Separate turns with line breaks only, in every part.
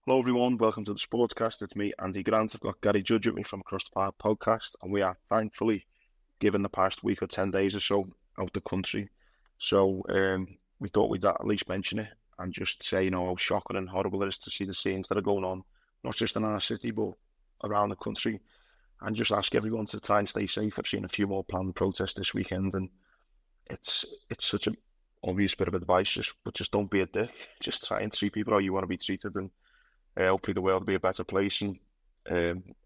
Hello everyone, welcome to the Sportscast. It's me, Andy Grant. I've got Gary Judge with me from Across the Park podcast, and we are thankfully given the past week or 10 days or so out the country. So we thought we'd at least mention it and just say, how shocking and horrible it is to see the scenes that are going on, not just in our city, but around the country, and just ask everyone to try and stay safe. I've seen a few more planned protests this weekend, and it's such an obvious bit of advice, just don't be a dick. Just try and treat people how you want to be treated, and hopefully the world will be a better place. And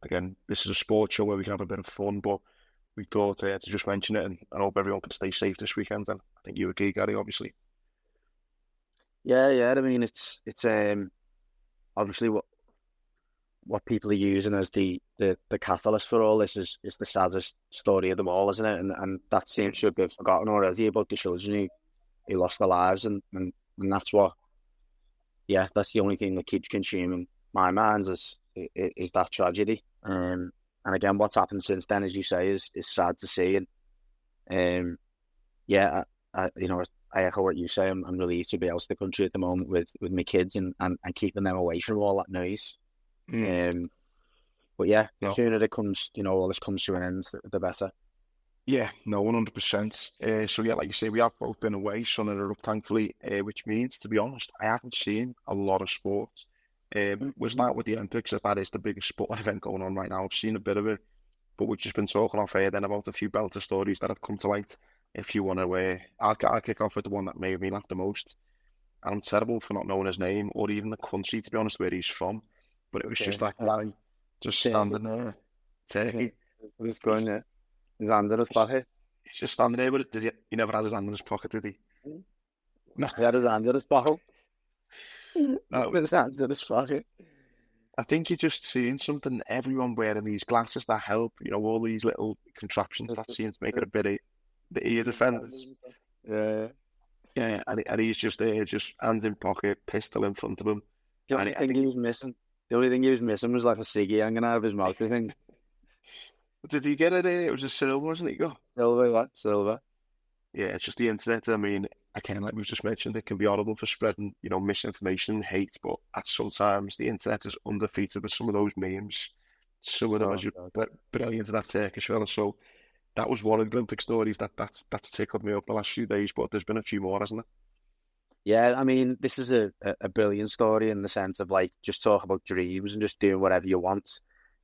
again, this is a sports show where we can have a bit of fun, but we thought to just mention it, and I hope everyone can stay safe this weekend. And I think you agree, Gary, obviously.
Yeah. I mean, it's obviously what people are using as the catalyst for all this is the saddest story of them all, isn't it? And that seems to have been forgotten already about the children who lost their lives, and that's what. Yeah, that's the only thing that keeps consuming my mind is that tragedy. And again, what's happened since then, as you say, is sad to see. And I echo what you say. I'm relieved to be out of the country at the moment with my kids and keeping them away from all that noise. But yeah, the sooner it comes, all this comes to an end, the better.
Yeah, no, 100%. So yeah, like you say, we have both been away, sunning it up, thankfully, which means, to be honest, I haven't seen a lot of sports. We'll start with the Olympics, as that is the biggest sport event going on right now. I've seen a bit of it, but we've just been talking off air then about a few belter stories that have come to light. If you want to, I'll kick off with the one that made me laugh the most. And I'm terrible for not knowing his name or even the country, to be honest, where he's from. But it was just that guy just standing there. Turkey.
Who's going there? His hand in his pocket.
He's just standing there with it. He never had his hand in his pocket, did he?
No. He had his hand in his pocket.
No.
With his hand in his pocket.
I think you're just seeing something, everyone wearing these glasses that help, all these little contraptions that seem to make it a bit the ear defenders.
Yeah.
And he's just there, just hands in pocket, pistol in front of him.
The only thing he was missing was like a ciggy hanging out of his mouth, I think.
Did he get it? It was a silver, wasn't it?
Silver.
Yeah, it's just the internet. I mean, again, like we've just mentioned, it can be horrible for spreading, misinformation, hate, but at sometimes the internet is undefeated with some of those memes. Some of them, as brilliant to that Turkish fella. So that was one of the Olympic stories that's tickled me up the last few days, but there's been a few more, hasn't there?
Yeah, I mean, this is a brilliant story in the sense of just talk about dreams and just doing whatever you want.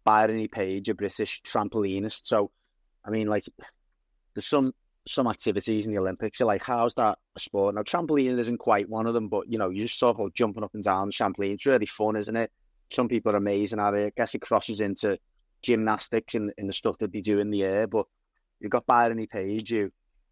Byron Page, a British trampolinist. So, I mean, there's some activities in the Olympics. You're like, how's that a sport? Now, trampolining isn't quite one of them, but, you just talk about jumping up and down the trampoline. It's really fun, isn't it? Some people are amazing at it. I guess it crosses into gymnastics in the stuff that they do in the air. But you've got Byron Page, who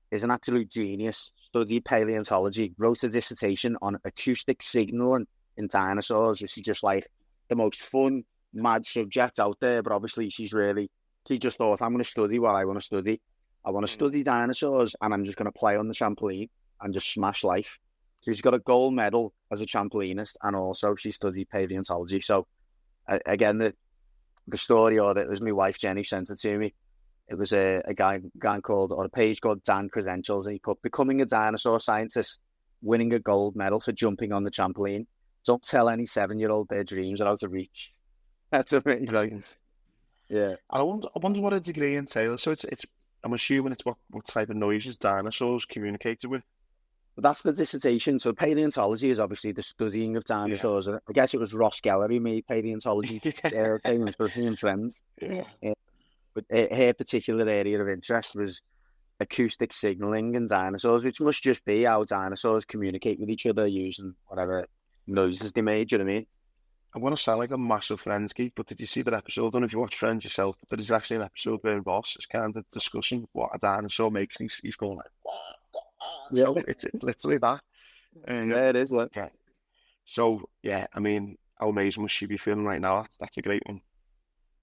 is an absolute genius, studied paleontology, wrote a dissertation on acoustic signaling in dinosaurs. This is just the most fun, mad subject out there, but obviously she just thought, I'm going to study what I want to study. I want to study dinosaurs, and I'm just going to play on the trampoline and just smash life. So she's got a gold medal as a trampolinist, and also she studied paleontology. So again, the story, or it was my wife Jenny sent it to me. It was a page called Dan Credentials, and he put becoming a dinosaur scientist, winning a gold medal for jumping on the trampoline. Don't tell any 7-year-old their dreams are out of reach. That's amazing.
Brilliant.
Yeah.
I wonder what a degree entails. So it's I'm assuming it's what type of noises dinosaurs communicated with.
But that's the dissertation. So paleontology is obviously the studying of dinosaurs. Yeah. I guess it was Ross Geller who made paleontology. Famous for him friends.
Yeah.
But her particular area of interest was acoustic signaling in dinosaurs, which must just be how dinosaurs communicate with each other using whatever noises they made. Do you know what I mean?
I want to sound like a massive Friends geek, but did you see that episode? I don't know if you watch Friends yourself, but there's actually an episode where Ross is kind of discussing what a dinosaur makes, and he's going like, yeah, so it's literally that.
Yeah, it is.
Yeah. So, yeah, I mean, how amazing must she be feeling right now? That's a great one.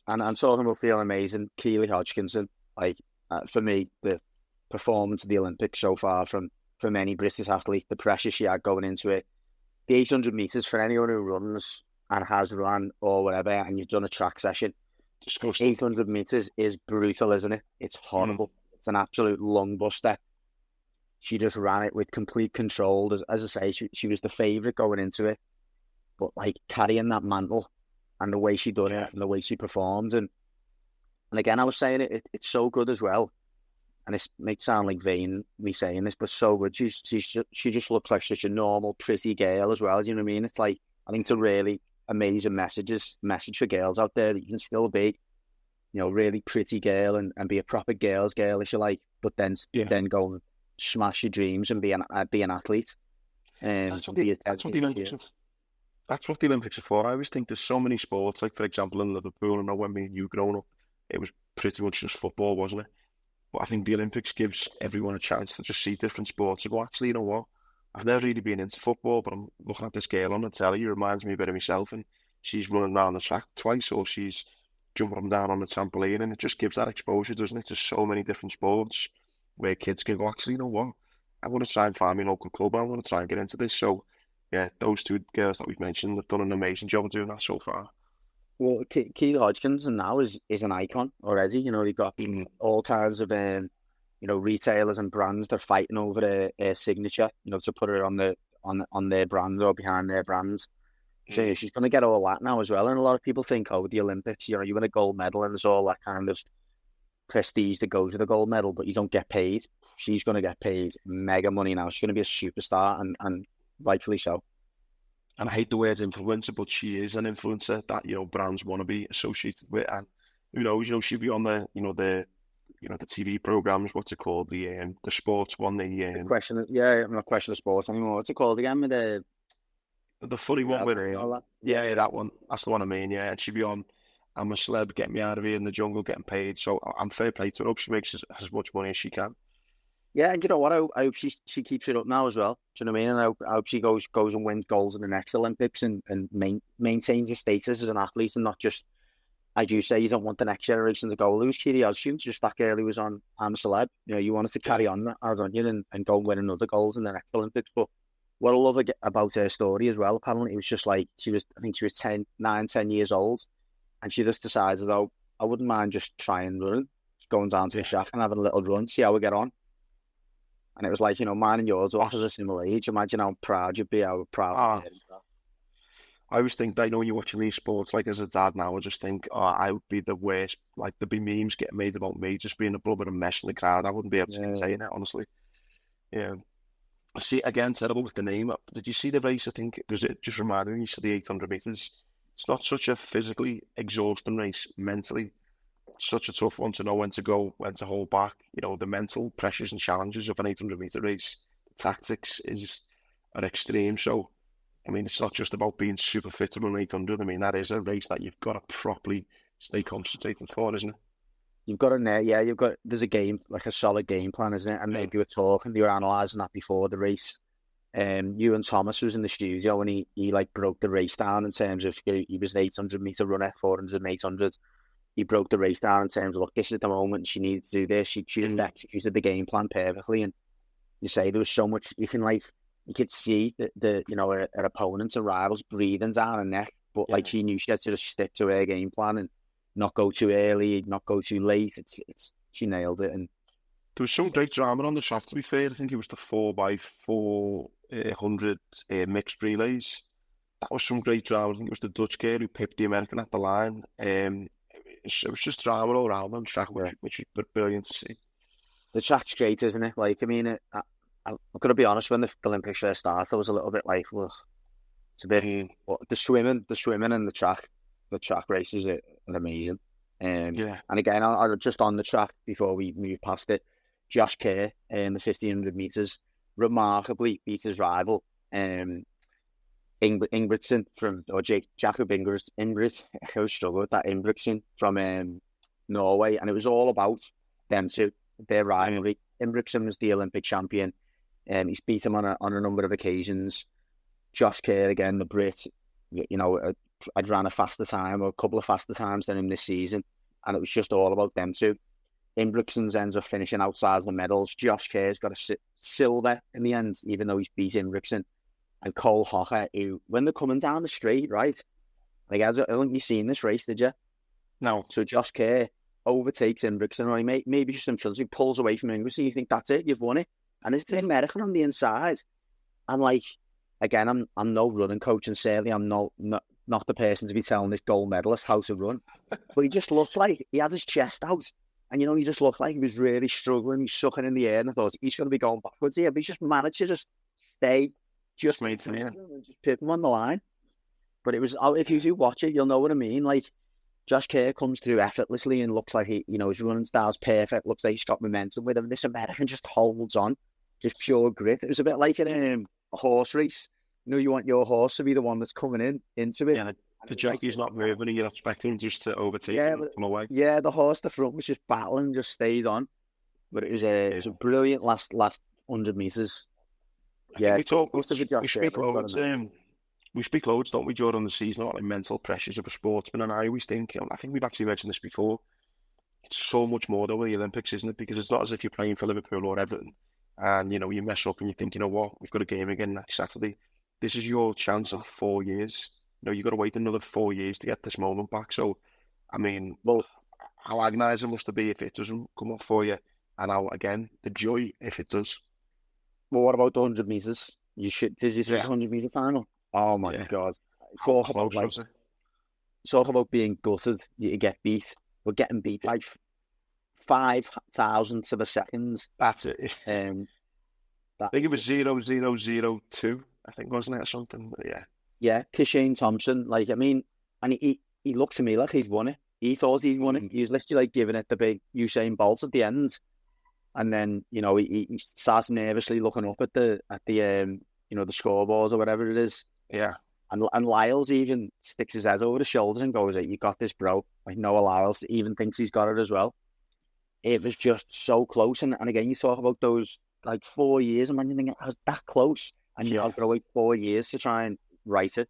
And I'm talking about feeling amazing. Keely Hodgkinson, for me, the performance of the Olympics so far from any British athlete, the pressure she had going into it, the 800 metres for anyone who runs and has run or whatever, and you've done a track session.
Disgusting.
800 metres is brutal, isn't it? It's horrible. It's an absolute lung buster. She just ran it with complete control. As I say, she was the favourite going into it. but like carrying that mantle and the way she done it and the way she performed. And again, I was saying it's so good as well. And it might sound like vain, me saying this, but so good. She just looks like such a normal, pretty girl as well. Do you know what I mean? It's like, I think it's a really amazing message for girls out there that you can still be, really pretty girl and be a proper girl's girl, if you like, but then go and smash your dreams and be an athlete.
That's what the Olympics are for. I always think there's so many sports, like for example in Liverpool, I know when me and you growing up, it was pretty much just football, wasn't it? But I think the Olympics gives everyone a chance to just see different sports and go, actually, you know what? I've never really been into football, but I'm looking at this girl on the telly who reminds me a bit of myself, and she's running around the track twice, or she's jumping up and down on the trampoline, and it just gives that exposure, doesn't it, to so many different sports where kids can go, actually, you know what? I want to try and find my local club. I want to try and get into this. So, yeah, those two girls that we've mentioned have done an amazing job of doing that so far.
Well, Keely Hodgkinson now is an icon already. You've got all kinds of retailers and brands that are fighting over her signature, to put her on their brand or behind their brands. So she's going to get all that now as well. And a lot of people think, the Olympics, you win a gold medal and there's all that kind of prestige that goes with a gold medal, but you don't get paid. She's going to get paid mega money now. She's going to be a superstar, and rightfully so.
And I hate the word influencer, but she is an influencer that, brands want to be associated with. And who knows, she'll be on the TV programs, what's it called? The sports one, I'm not
questioning sports anymore. What's it called again? With
the funny one with that one. That's the one I mean, yeah. And she'll be on I'm a Celeb, get me out of here in the jungle, getting paid. So I'm fair play to her. I hope she makes as much money as she can.
Yeah, and you know what? I hope she keeps it up now as well. Do you know what I mean? And I hope she goes and wins golds in the next Olympics and maintains her status as an athlete, and not just, as you say, you don't want the next generation to go lose Keely Hodgkinson, just that girl who was on I'm a Celeb. You want us to carry on that, don't you, and go and win another golds in the next Olympics. But what I love about her story as well, apparently, it was just like I think she was 10 years old, and she just decided, I wouldn't mind just trying running, just going down to the shaft and having a little run, see how we get on. And it was like, mine and yours are a similar age. Imagine how proud you'd be, how proud.
I always think that, when you're watching these sports, like as a dad now, I just think, I would be the worst. Like, there'd be memes getting made about me just being a blubber and mess in the crowd. I wouldn't be able to contain it, honestly. Yeah. See, again, terrible with the name. Did you see the race? I think, because it just reminded me of the 800 metres. It's not such a physically exhausting race, mentally. Such a tough one to know when to go, when to hold back. The mental pressures and challenges of an 800-metre race, the tactics are extreme. So, it's not just about being super fit to run 800. That is a race that you've got to properly stay concentrated for, isn't it?
You've got there's a game, like a solid game plan, isn't it? And they were talking, they were analysing that before the race. Ewan Thomas was in the studio and he broke the race down in terms of, he was an 800-metre runner, 400 and 800. He broke the race down in terms of, look, this is the moment she needed to do this. She just executed the game plan perfectly. And you say there was so much, you could see her opponents and rivals breathing down her neck, but she knew she had to just stick to her game plan and not go too early, not go too late. She nailed it. And
there was some great drama on the track, to be fair. I think it was the 4x400 mixed relays. That was some great drama. I think it was the Dutch girl who pipped the American at the line. It was just drama all around on the track, which was brilliant to see.
The track's great, isn't it? I'm going to be honest, when the Olympics first started, I was a little bit like, well, it's a bit, the swimming and the track races are amazing. And again, I just on the track before we move past it, Josh Kerr in the 1500 metres remarkably beat his rival, Ingebrigtsen Jakob Ingebrigtsen. I always struggle with that, Ingebrigtsen from Norway, and it was all about them two, their rivalry. Ingebrigtsen was the Olympic champion, and he's beat him on a number of occasions. Josh Kerr, again, the Brit, I'd ran a faster time or a couple of faster times than him this season, and it was just all about them two. Ingebrigtsen ends up finishing outside the medals. Josh Kerr's got a silver in the end, even though he's beat Ingebrigtsen. And Cole Hocker, who, when they're coming down the straight, right? I don't think you've seen this race, did you?
No.
So Josh Kerr overtakes Ingebrigtsen, or maybe just in front, he pulls away from Ingebrigtsen. You think, that's it, you've won it. And there's an American on the inside. And again, I'm no running coach, and certainly I'm not the person to be telling this gold medalist how to run. But he just looked like he had his chest out. And, he just looked like he was really struggling. He's sucking in the air. And I thought, he's going to be going backwards here. But he just managed to just stay, just
maintain
and just pip him on the line. But it was, if you do watch it, you'll know what I mean. Like, Josh Kerr comes through effortlessly and looks like his running style's perfect. Looks like he's got momentum with him. This American just holds on, just pure grit. It was a bit like a horse race. You want your horse to be the one that's coming into it.
Yeah, the jockey's not moving and you're expecting him just to overtake him and come away.
Yeah, the horse at the front was just battling, just stayed on. But it was a brilliant last 100 metres. Yeah,
we speak loads, don't we, during the season, about like mental pressures of a sportsman, and I always think, I think we've actually mentioned this before, it's so much more though with the Olympics, isn't it? Because it's not as if you're playing for Liverpool or Everton, and you mess up and you think, what, we've got a game again next Saturday. This is your chance of 4 years. You've got to wait another 4 years to get this moment back. So, I mean, how agonising must it be if it doesn't come off for you? And how, again, the joy if it does.
Well, what about the 100 metres? Did you say 100 metre final? Oh my God. Talk about being gutted, you get beat. We're getting beat by 5 thousandths of a second.
That's it. I think it was 0.002, I think, wasn't it, or something? But yeah.
Yeah, Kishane Thompson, and he looked to me like he's won it. He thought he'd won it. He was literally giving it the big Usain Bolt at the end. And then, he starts nervously looking up at the scoreboards or whatever it is.
Yeah.
And Lyles even sticks his head over the shoulders and goes, "You got this, bro." Like Noah Lyles even thinks he's got it as well. It was just so close. And again, you talk about those 4 years, and you think it was that close. And you've got to wait 4 years to try and right it.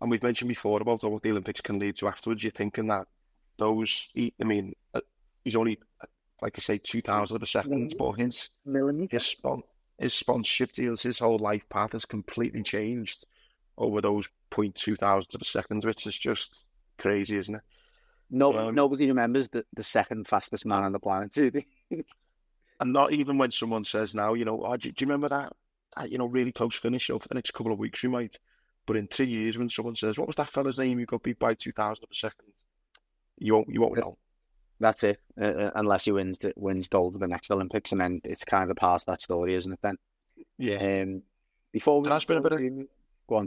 And we've mentioned before about what the Olympics can lead to afterwards. You're thinking that he's only, like I say, 2,000 of a second, but his sponsorship deals, his whole life path has completely changed over those 0.2 thousandths of a second, which is just crazy, isn't it?
Nobody remembers the second fastest man on the planet, do they?
And not even when someone says now, do you remember that really close finish over the next couple of weeks we might, but in 3 years when someone says, what was that fella's name who got beat by 2,000 of a second, you won't know.
That's it, unless he wins gold at the next Olympics, and then it's kind of past that story, isn't it then?
Yeah.
Before
there has been a bit of...
Go on.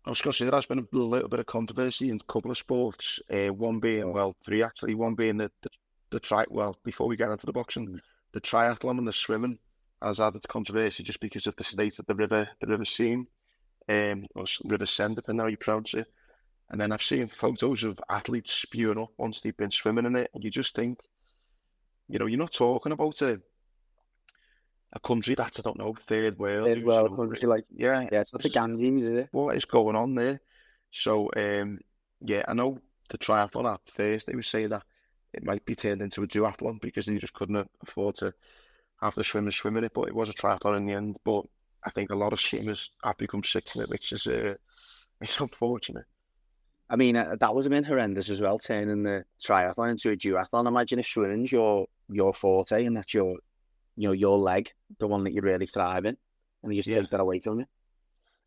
I was going to say there has been a little bit of controversy in a couple of sports, one being, three actually, one being the before we get into the boxing, the triathlon and the swimming has added controversy just because of the state of the river Seine, or River Seine, depending how you pronounce it. And then I've seen photos of athletes spewing up once they've been swimming in it, and you just think, you're not talking about a country that's, I don't know, third world
country,
yeah,
it's not the Ganges, is it?
What is going on there? So, I know the triathlon at first they were saying that it might be turned into a duathlon because they just couldn't afford to have the swimmers swimming it, but it was a triathlon in the end. But I think a lot of swimmers have become sick of it, which is it's unfortunate.
I mean, that would have been horrendous as well, turning the triathlon into a duathlon. Imagine if swimming's your forte and that's your leg, the one that you really thrive in, and you just take that away from you.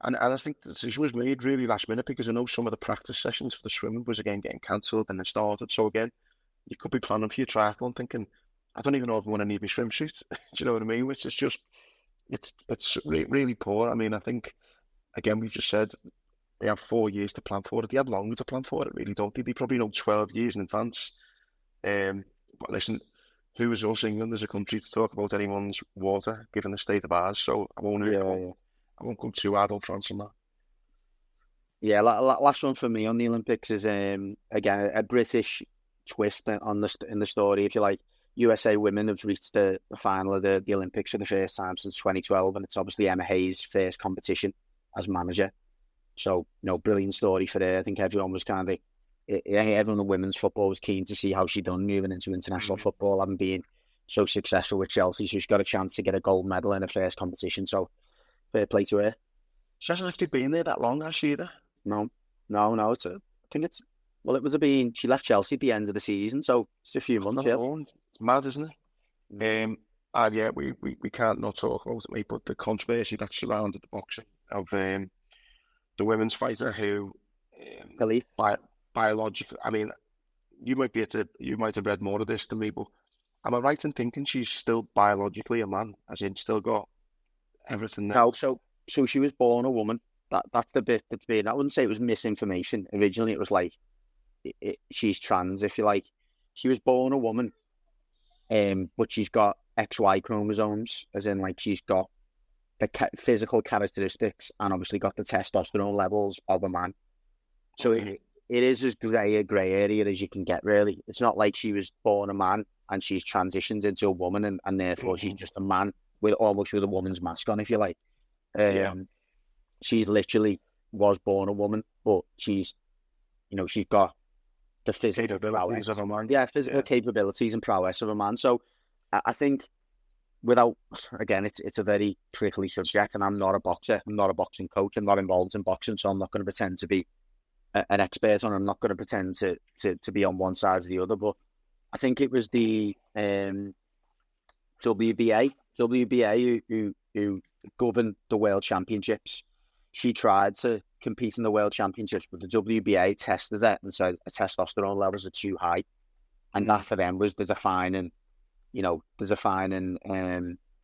And I think the decision was made really last minute because I know some of the practice sessions for the swimming was again getting cancelled and then started. So again, you could be planning for your triathlon thinking, I don't even know if I want to need my swimsuit. Do you know what I mean? Which is just, it's really poor. I mean, I think, again, we've just said they have 4 years to plan for it. They have longer to plan for it, really, don't they? They probably know 12 years in advance. But listen, who is us, England, as a country, to talk about anyone's water, given the state of ours? So I won't go too hard on France on that.
Yeah, last one for me on the Olympics is, again, a British twist in the story, if you like. USA women have reached the final of the Olympics for the first time since 2012, and it's obviously Emma Hayes' first competition as manager. So, brilliant story for her. I think everyone was everyone in women's football was keen to see how she done moving into international football, having been so successful with Chelsea. So she's got a chance to get a gold medal in her first competition. So, fair play to her.
She hasn't actually been there that long, has she, either?
No. Well, it would have been, she left Chelsea at the end of the season, so it's a few months. Yeah.
It's mad, isn't it? And yeah, we can't not talk about it, mate, but the controversy that surrounded the boxing of the women's fighter who
Khalif.
biologically. I mean, you might have read more of this than me, but am I right in thinking she's still biologically a man, as in still got everything there?
No, so she was born a woman. That's the bit that's been. I wouldn't say it was misinformation. Originally, it was like she's trans, if you like. She was born a woman, but she's got XY chromosomes, as in like she's got the physical characteristics and obviously got the testosterone levels of a man. So it is as grey area as you can get, really. It's not like she was born a man and she's transitioned into a woman and therefore she's just a man with almost with a woman's mask on, if you like. She's literally was born a woman, but she's got the physical
capabilities of a man.
Yeah, physical capabilities and prowess of a man. So I think again, it's a very prickly subject, and I'm not a boxer. I'm not a boxing coach. I'm not involved in boxing, so I'm not going to pretend to be an expert on it. I'm not going to pretend to be on one side or the other. But I think it was the WBA who governed the World Championships. She tried to compete in the World Championships, but the WBA tested it and said her testosterone levels are too high. And that for them was the defining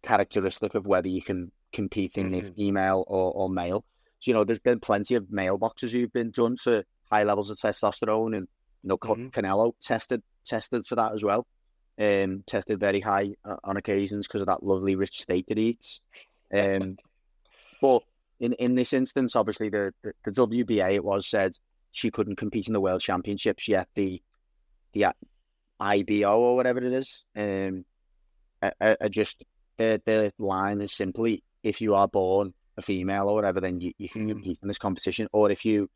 characteristic of whether you can compete in a female or male. So, there's been plenty of male boxers who've been done for high levels of testosterone, and Canelo tested for that as well. Tested very high on occasions because of that lovely rich steak that he eats. But in this instance, obviously the WBA, it was said she couldn't compete in the World Championships, yet the IBO or whatever it is, just their line is simply, if you are born a female or whatever, then you can compete in this competition, or if you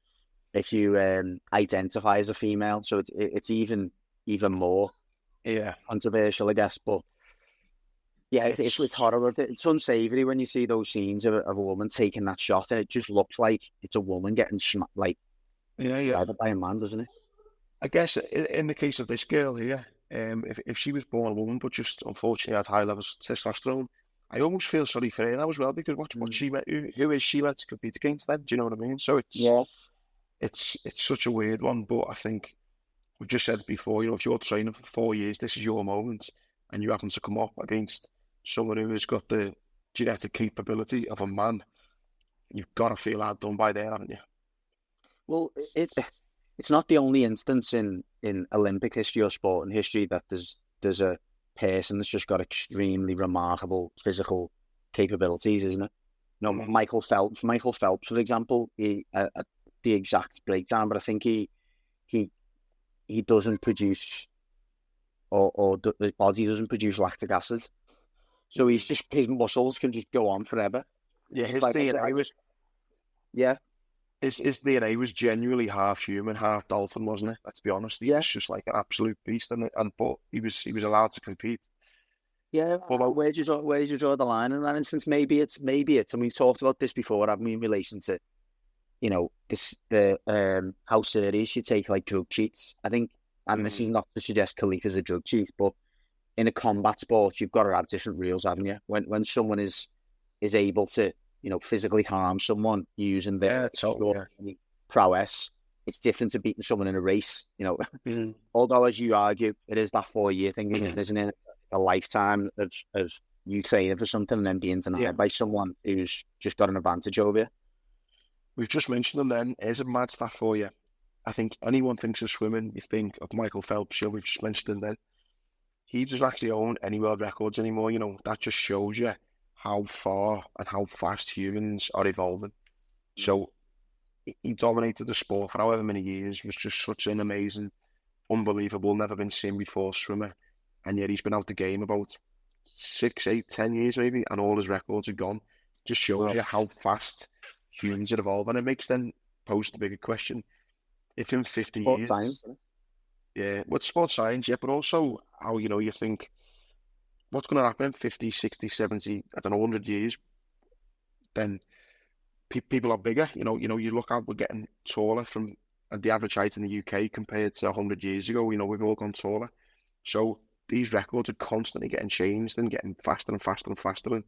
identify as a female. So it's even more controversial, I guess. But yeah, it's horrible. It's unsavoury when you see those scenes of a woman taking that shot, and it just looks like it's a woman getting by a man, doesn't it?
I guess in the case of this girl here, if she was born a woman but just unfortunately had high levels of testosterone, I almost feel sorry for her now as well, because what she meant, who is she meant to compete against then? Do you know what I mean? So it's such a weird one, but I think we've just said before, if you're training for 4 years, this is your moment, and you happen to come up against someone who has got the genetic capability of a man, you've got to feel hard done by there, haven't you?
Well, it's not the only instance in Olympic history or sport and history that there's a person that's just got extremely remarkable physical capabilities, isn't it? Michael Phelps, for example, the exact breakdown, but I think he doesn't produce or his body doesn't produce lactic acid, so his muscles can just go on forever.
Yeah, his DNA was His DNA was genuinely half human, half dolphin, wasn't it? Let's be honest. He was just like an absolute beast, but he was allowed to compete.
Yeah, where do you draw the line in that instance? Maybe it's, and we've talked about this before, haven't we, in relation to, how serious you take like drug cheats. I think, and this is not to suggest Khalif is a drug cheat, but in a combat sport, you've got to have different rules, haven't you? When someone is able to, physically harm someone using their prowess, it's different to beating someone in a race. Although, as you argue, it is that 4-year thing, isn't it? It's a lifetime of you training for something and then being denied by someone who's just got an advantage over you.
We've just mentioned them then. Here's a mad stat for you. I think anyone thinks of swimming, you think of Michael Phelps, we've just mentioned him then. He doesn't actually own any world records anymore. That just shows you how far and how fast humans are evolving. So he dominated the sport for however many years, was just such an amazing, unbelievable, never been seen before swimmer. And yet he's been out the game about 6, 8, 10 years maybe, and all his records are gone. Just shows you how fast humans are evolving. And it makes then pose the bigger question. If in 50 years...
science,
what's sports science, but also how, you think, what's going to happen in 50, 60, 70, 100 years? Then people are bigger. You look out, we're getting taller from the average height in the UK compared to 100 years ago. We've all gone taller. So these records are constantly getting changed and getting faster and faster and faster. And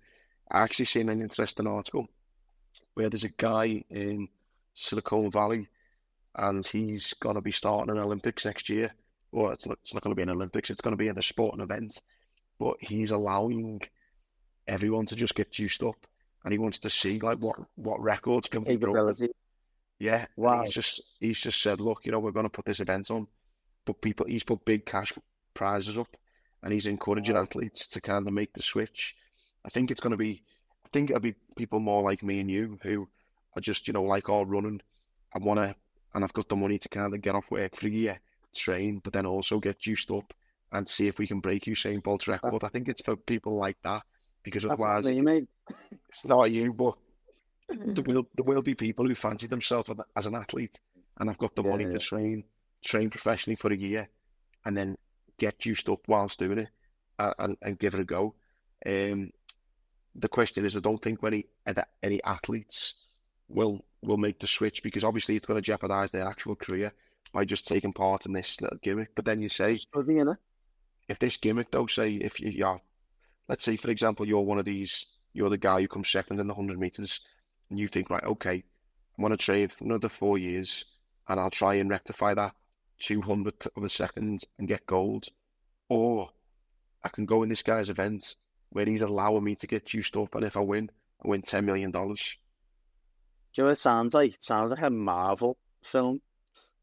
I actually seen an interesting article where there's a guy in Silicon Valley, and he's going to be starting an Olympics next year. Well, it's not going to be an Olympics, it's going to be in a sporting event. But he's allowing everyone to just get juiced up, and he wants to see like what records can be broken.
Capability.
Yeah,
Wow.
he's just said, look, we're going to put this event on, but he's put big cash prizes up, and he's encouraging athletes to kind of make the switch. I think it'll be people more like me and you who are just, like all running. And I've got the money to kind of get off work for a year, train, but then also get juiced up and see if we can break Usain Bolt's record. I think it's for people like that, because otherwise, it's not you, but there will be people who fancy themselves as an athlete, and I've got the money to train professionally for a year, and then get juiced up whilst doing it, and give it a go. The question is, I don't think any athletes will make the switch, because obviously it's going to jeopardise their actual career by just taking part in this little gimmick. But then you say, if this gimmick though, let's say for example, you're the guy who comes second in the 100 metres, and you think, right, okay, I want to train for another 4 years, and I'll try and rectify that 200th of a second and get gold, or I can go in this guy's event where he's allowing me to get juiced up, and if I win $10 million.
Do you know what it sounds like? It sounds like a Marvel film.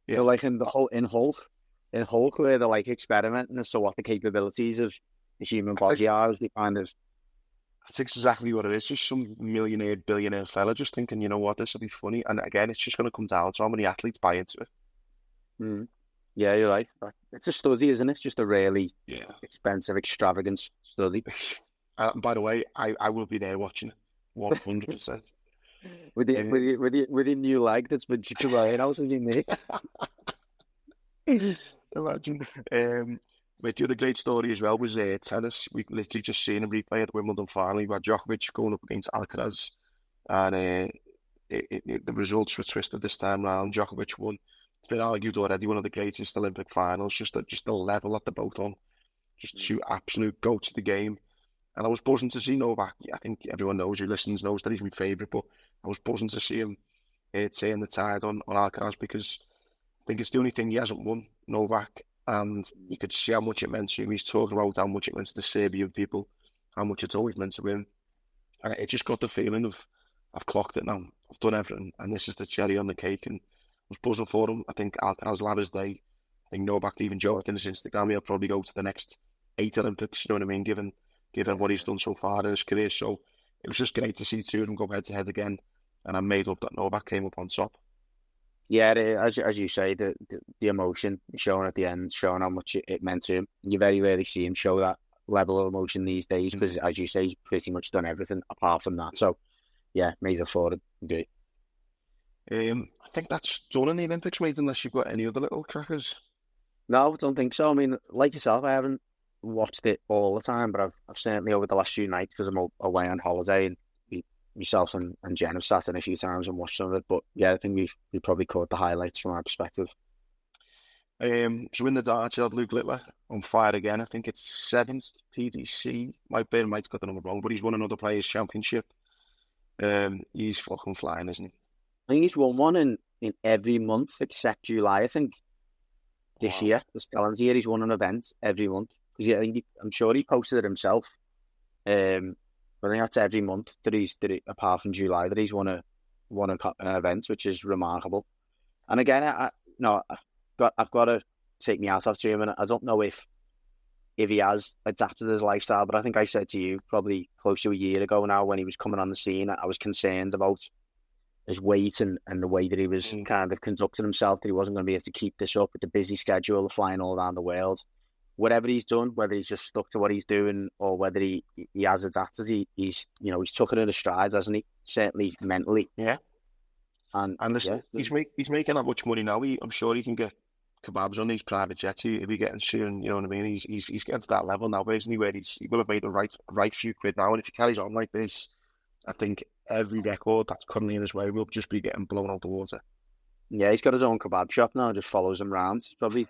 Yeah.
So like in Hulk, where they're like experimenting as to what the capabilities of the human body are, as they kind of.
That's exactly what it is. Just some millionaire, billionaire fella just thinking, you know what, this will be funny. And again, it's just going to come down to how many athletes buy into it.
Mm. Yeah, you're right. It's a study, isn't it? Just a really expensive, extravagant study.
By the way, I will be there watching it, 100%.
with your new leg that's been chicken out of your knee.
Imagine. But the other great story as well was tennis. We literally just seen a replay at the Wimbledon final. We had Djokovic going up against Alcaraz, and the results were twisted this time round. Djokovic won. It's been argued already, one of the greatest Olympic finals. Just the level at the both on, just two absolute goats of the game. And I was buzzing to see Novak. I think everyone knows who listens knows that he's my favourite, but I was buzzing to see him turn the tide on Alcaraz, because I think it's the only thing he hasn't won, Novak. And you could see how much it meant to him. He's talking about how much it meant to the Serbian people, how much it's always meant to him. And it just got the feeling of, I've clocked it now. I've done everything, and this is the cherry on the cake. And I was buzzing for him. I think Alcaraz will have his day. I think Novak even joked in his Instagram he'll probably go to the next 8 Olympics, you know what I mean, given what he's done so far in his career. So it was just great to see two of them go head to head again. And I'm made up that Novak came up on top.
Yeah, as you say, the emotion shown at the end, showing how much it meant to him. You very rarely see him show that level of emotion these days, because, as you say, he's pretty much done everything apart from that. So, yeah, amazing for it. Great.
I think that's done in the Olympics, mate, unless you've got any other little crackers.
No, I don't think so. I mean, like yourself, I haven't watched it all the time, but I've certainly over the last few nights, because I'm away on holiday, and myself and Jen have sat in a few times and watched some of it. But yeah, I think we probably caught the highlights from our perspective.
So in the darts, you had Luke Littler on fire again. I think it's 7th PDC. Mike's got the number wrong, but he's won another Players' Championship. He's fucking flying, isn't he?
I think he's won one in every month except July, I think. This year, this calendar year, he's won an event every month. Because I'm sure he posted it himself. I think that's every month that he's apart from July, that he's won an event, which is remarkable. And again, I've got to take me out after him, and I don't know if he has adapted his lifestyle, but I think I said to you probably close to a year ago now, when he was coming on the scene, I was concerned about his weight and the way that he was kind of conducting himself, that he wasn't going to be able to keep this up with the busy schedule of flying all around the world. Whatever he's done, whether he's just stuck to what he's doing or whether he has adapted, he's took it in his strides, hasn't he? Certainly mentally.
Yeah. And listen, he's making that much money now. I'm sure he can get kebabs on these private jets if he gets soon. You know what I mean? He's getting to that level now, isn't he? Where he will have made the right few quid now. And if he carries on like this, I think every record that's currently in his way will just be getting blown out the water.
Yeah, he's got his own kebab shop now. Just follows him around. Probably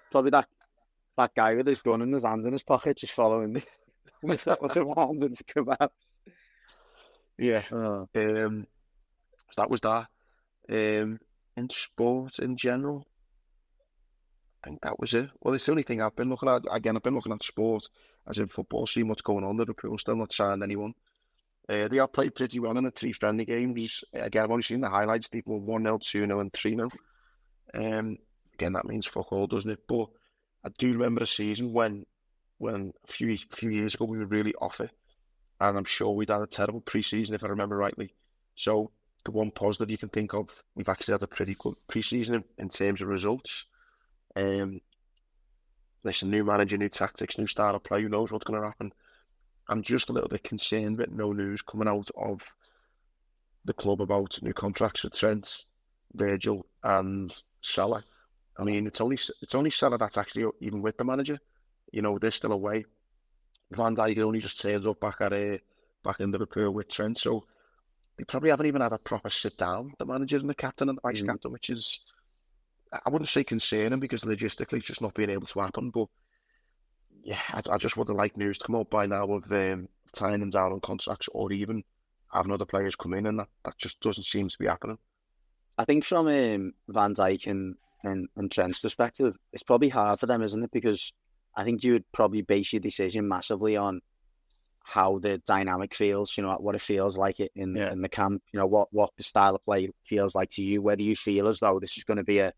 that guy with his gun in his hand in his pocket, just following me with him around and his kebabs.
Yeah. that was that. In sport in general, I think that was it. Well, it's the only thing I've been looking at. Again, I've been looking at sport, as in football, seeing what's going on. Liverpool still not signed anyone. They have played pretty well in the 3 friendly games. Again, I've only seen the highlights. They've won 1-0, 2-0 and 3-0. Again, that means fuck all, doesn't it? But I do remember a season when a few years ago we were really off it. And I'm sure we'd had a terrible pre-season, if I remember rightly. So the one positive you can think of, we've actually had a pretty good pre-season in terms of results. Listen, new manager, new tactics, new style of play, who knows what's going to happen. I'm just a little bit concerned with no news coming out of the club about new contracts for Trent, Virgil and Salah. I mean, it's only Salah that's actually even with the manager. You know, they're still away. Van Dijk only just turns up back in Liverpool with Trent, so they probably haven't even had a proper sit down, the manager and the captain and the vice captain, which is, I wouldn't say concerning because logistically it's just not being able to happen, but yeah, I just would have liked news to come out by now of tying them down on contracts or even having other players come in, and that just doesn't seem to be happening.
I think from Van Dijk and Trent's perspective, it's probably hard for them, isn't it? Because I think you would probably base your decision massively on how the dynamic feels, you know, what it feels like in the camp, you know, what the style of play feels like to you, whether you feel as though this is going to be a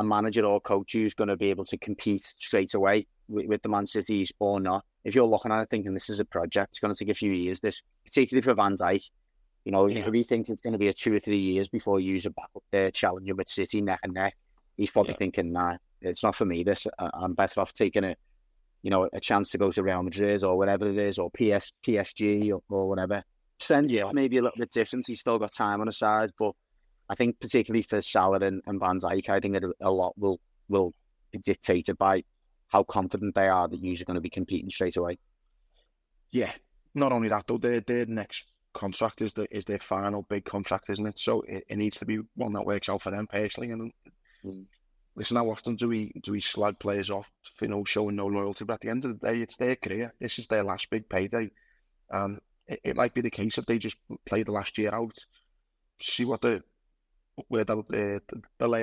manager or coach who's going to be able to compete straight away with the Man Cities or not. If you're looking at it thinking this is a project, it's going to take a few years, this, particularly for Van Dijk, you know, if he thinks it's going to be a 2 or 3 years before you use a back up there challenging with City neck and neck, he's probably thinking, nah, it's not for me. This, I'm better off taking a chance to go to Real Madrid or whatever it is, or PSG or whatever. Trent, maybe a little bit different. He's still got time on his side, but I think particularly for Salah and Van Dijk, I think that a lot will be dictated by how confident they are that you're going to be competing straight away. Yeah.
Not only that though, their next contract is their final big contract, isn't it? So it needs to be one that works out for them personally. And listen, how often do we slag players off for, you know, showing no loyalty? But at the end of the day, it's their career. This is their last big payday. And it might be the case if they just play the last year out, see where the lay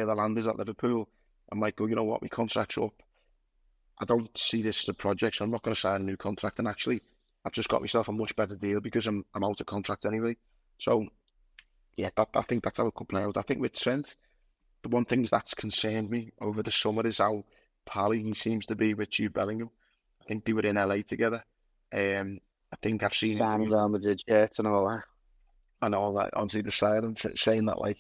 of the land is at Liverpool, and might go, you know what, my contract's up. I don't see this as a project, so I'm not going to sign a new contract. And actually, I've just got myself a much better deal because I'm out of contract anyway. So, yeah, I think that's how it could play out. I think with Trent, the one thing that's concerned me over the summer is how pally he seems to be with Jude Bellingham. I think they were in LA together. I think I've seen
Sam down with the jets and all that.
I know that onto the silence saying that like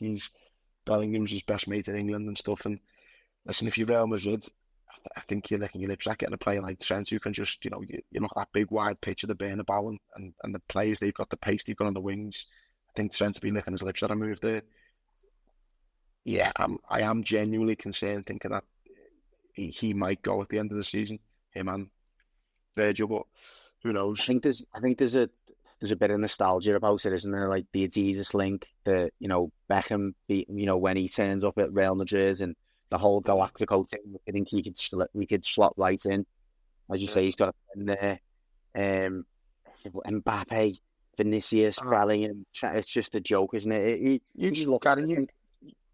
Bellingham's his best mate in England and stuff. And listen, if you're Real Madrid, I think you're licking your lips at getting a player like Trent who can just, you know, you're not that big wide pitch of the Bernabeu and the players they've got, the pace they've got on the wings. I think Trent's be licking his lips at a move there. Yeah, I am genuinely concerned thinking that he might go at the end of the season, him and Virgil, but who knows?
I think there's a bit of nostalgia about it, isn't there? Like the Adidas link, the, you know, Beckham, you know, when he turns up at Real Madrid and the whole Galactico thing, I think we could slot right in. As you say, he's got a friend there. Mbappe, Vinicius, Bellingham, it's just a joke, isn't it?
You look at it,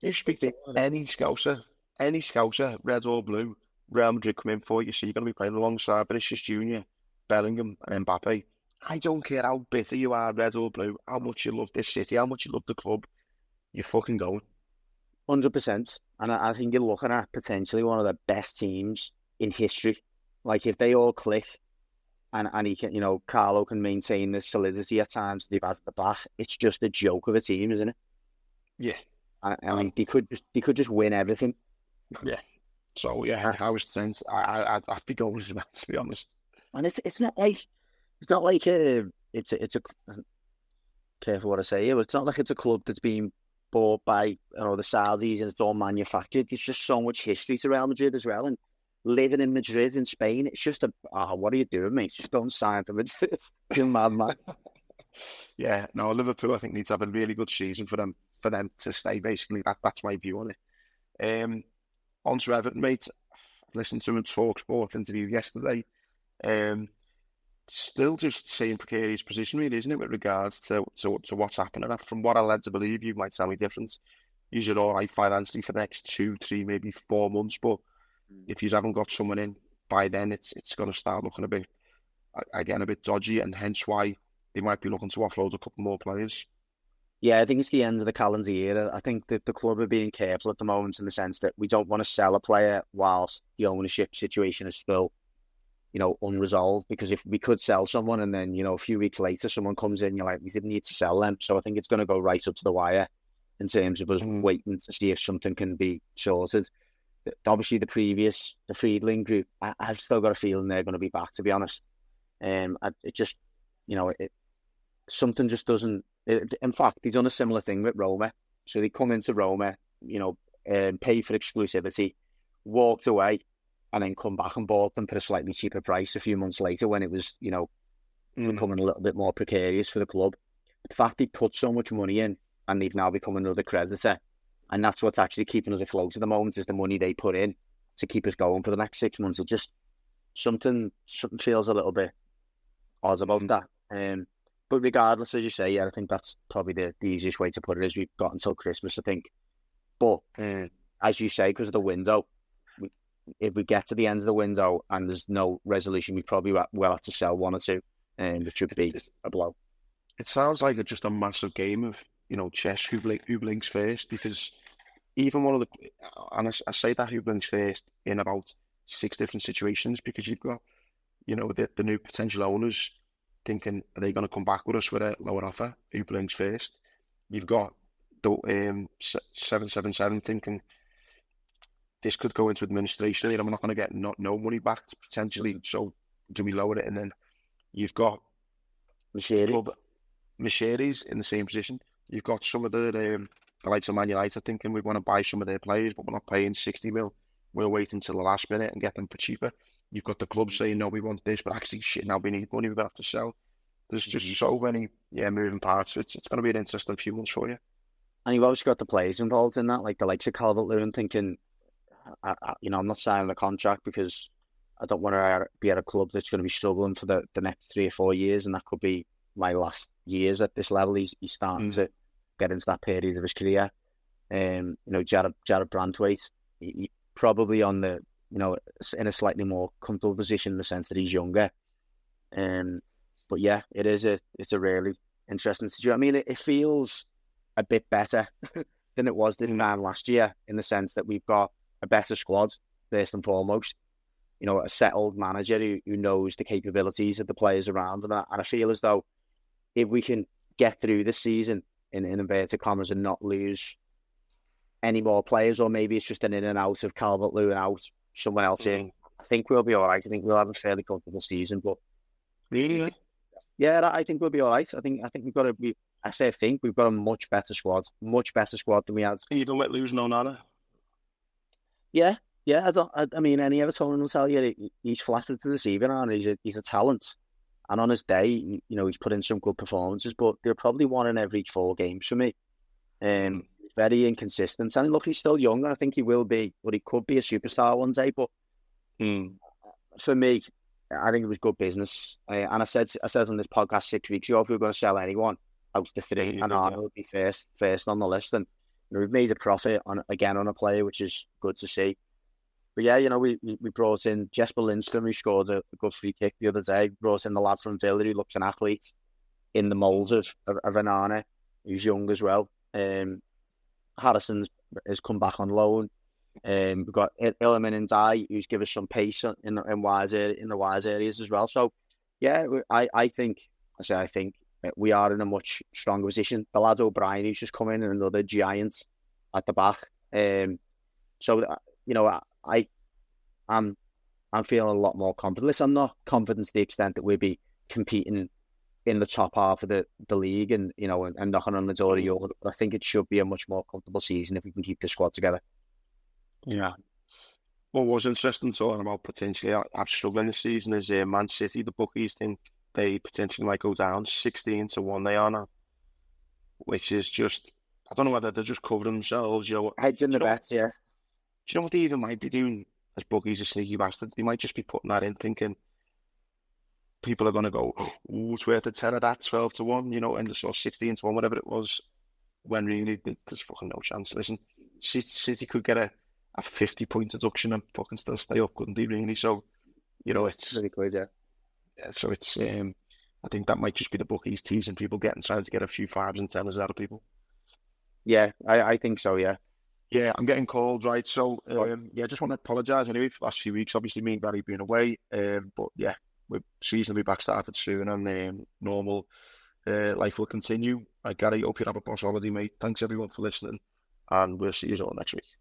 you speak to any Scouser, red or blue, Real Madrid come in for you, so you're going to be playing alongside Vinicius Junior, Bellingham and Mbappe. I don't care how bitter you are, red or blue, how much you love this city, how much you love the club, you're fucking going.
100%. And I think you're looking at potentially one of the best teams in history. Like if they all click and he can, you know, Carlo can maintain the solidity at times they've had at the back, it's just a joke of a team, isn't it?
Yeah.
I mean, they could just win everything.
Yeah. So yeah, if I was Trent, I'd be going with that, to be honest.
And it's not like it's a careful what I say here, but it's not like it's a club that's been bought by, you know, the Saudis and it's all manufactured. There's just so much history to Real Madrid as well, and living in Madrid in Spain, it's just what are you doing, mate? Just don't sign for Madrid. You're mad, man.
Yeah, no, Liverpool I think needs to have a really good season for them to stay. Basically, that's my view on it. On to Everton, mate. I listened to him talk sport interview yesterday. still just same precarious position, really, isn't it, with regards to what's happening? From what I'm led to believe, you might tell me different. You're all right financially for the next 2, 3, maybe 4 months, but if you haven't got someone in by then, it's going to start looking a bit dodgy, and hence why they might be looking to offload a couple more players.
Yeah, I think it's the end of the calendar year. I think that the club are being careful at the moment in the sense that we don't want to sell a player whilst the ownership situation is still, unresolved. Because if we could sell someone and then, a few weeks later someone comes in, you're like, we didn't need to sell them. So I think it's going to go right up to the wire in terms of us waiting to see if something can be sorted. Obviously, the Friedling group, I've still got a feeling they're going to be back, to be honest. Something just doesn't. In fact, they've done a similar thing with Roma. So they come into Roma, pay for exclusivity, walked away, and then come back and bought them for a slightly cheaper price a few months later when it was, becoming a little bit more precarious for the club. But the fact they put so much money in and they've now become another creditor, and that's what's actually keeping us afloat at the moment, is the money they put in to keep us going for the next 6 months. It just something feels a little bit odd about that. But regardless, as you say, yeah, I think that's probably the easiest way to put it, is we've got until Christmas, I think. But as you say, because of the window, if we get to the end of the window and there's no resolution, we probably will have to sell one or two, which would be a blow.
It sounds like just a massive game of, chess, who blinks first, because even one of the, and I say that who blinks first in about 6 different situations, because you've got, the new potential owners thinking, are they going to come back with us with a lower offer? Who blinks first? You've got the 777 thinking, this could go into administration and I'm not going to get no money back potentially, so do we lower it? And then you've got Mercedes in the same position. You've got some of the likes of Man United thinking we want to buy some of their players, but we're not paying 60 mil. We'll wait until the last minute and get them for cheaper. You've got the club saying, no, we want this, but actually, shit, now we need money, we're going to have to sell. There's just so many moving parts. It's going to be an interesting few months for you.
And you've obviously got the players involved in that, like the likes of Calvert-Lewin thinking, I'm not signing a contract because I don't want to be at a club that's going to be struggling for the next 3 or 4 years, and that could be my last years at this level. He's starting to get into that period of his career. Jared Brandtwaite, he probably on the, in a slightly more comfortable position in the sense that he's younger. But yeah, it's a really interesting situation. I mean, it feels a bit better than it was this time last year, in the sense that we've got a better squad, first and foremost. A settled manager who knows the capabilities of the players around him. And I feel as though if we can get through this season in inverted commas and not lose any more players, or maybe it's just an in and out of Calvert-Lewin out, someone else in, I think we'll be all right. I think we'll have a fairly comfortable season. But
really,
yeah, I think we'll be all right. I think we've got we've got a much better squad than we had.
You don't let lose Onana.
Yeah. I mean, any Evertonian will tell you he's flattered to the receiving arm. He's a talent, and on his day, he's put in some good performances. But they're probably one in every 4 games for me. Very inconsistent, and look, he's still young, and I think he will be, but he could be a superstar one day. But for me, I think it was good business. And I said on this podcast 6 weeks ago, if we were going to sell anyone out of the 3, and Arnold would be first on the list, and we've made a profit on a player, which is good to see. But yeah, we brought in Jesper Lindstrom, who scored a good free kick the other day. Brought in the lad from Villa, who looks an athlete in the mould of Onana, who's young as well. Harrison has come back on loan. We've got Illiman and Dye, who's given us some pace in the wise areas as well. So yeah, I think we are in a much stronger position. The lad O'Brien, who's just come in, and another giant at the back. I'm feeling a lot more confident. Listen, I'm not confident to the extent that we'll be competing in the top half of the league and knocking on the door of Europe. But I think it should be a much more comfortable season if we can keep the squad together.
Yeah. What was interesting talking about potentially I'm struggling this season is Man City. The bookies think they potentially might go down 16-1 they are now, which is just, I don't know whether they're just covering themselves.
Heads in the bets, yeah.
Do you know what they even might be doing as bookies, as sneaky bastards? They might just be putting that in thinking, people are going to go, oh, it's worth a 10 of that, 12 to 1, you know, and so 16 to 1, whatever it was, when really there's fucking no chance. Listen, City could get a 50-point deduction and fucking still stay up, couldn't they, really? So, you know, it's
really good, yeah.
So it's I think that might just be the bookies teasing people, trying to get a few fives and tenors out of people.
Yeah, I think so, yeah.
Yeah, I'm getting called, right? So, yeah, I just want to apologise anyway for the last few weeks. Obviously, me and Barry being away, but yeah, we're season will be back started soon, and normal life will continue. Right, Gary, hope you have a boss holiday, mate. Thanks everyone for listening, and we'll see you all next week.